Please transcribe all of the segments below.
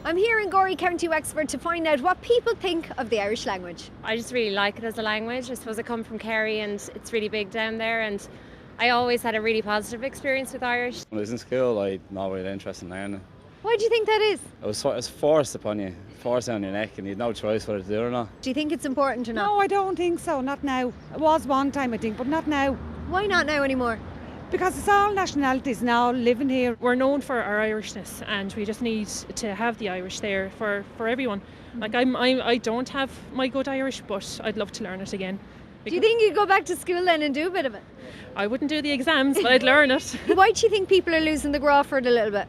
I'm here in Gorey, County Wexford to find out what people think of the Irish language. I just really like it as a language. I suppose I come from Kerry and it's really big down there, and I always had a really positive experience with Irish. When I was in school, I not really interested in learning. Why do you think that is? It was forced upon you, forced down your neck, and you had no choice whether to do it or not. Do you think it's important or not? No, I don't think so, not now. It was one time I think, but not now. Why not now anymore? Because it's all nationalities now living here. We're known for our Irishness, and we just need to have the Irish there for everyone. Like I don't have my good Irish, but I'd love to learn it again. Do you think you'd go back to school then and do a bit of it? I wouldn't do the exams, but I'd learn it. Why do you think people are losing the graw for it a little bit?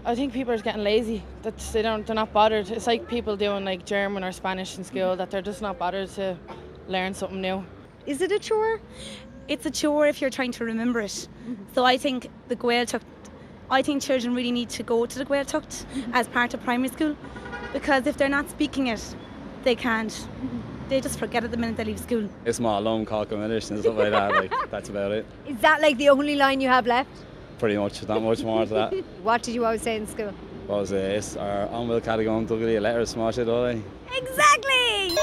I think people are getting lazy, that they're not bothered. It's like people doing like German or Spanish in school, that they're just not bothered to learn something new. Is it a chore? It's a chore if you're trying to remember it. So I think the Gaeilge, I think children really need to go to the Gaeilge as part of primary school, because if they're not speaking it, they can't. They just forget it the minute they leave school. It's my alone calcum English and stuff like that. Like, that's about it. Is that like the only line you have left? Pretty much, not much more to that. What did you always say in school? What was it? It's our Anvil Cadagon, Dougie, letters, smash it, all. Exactly!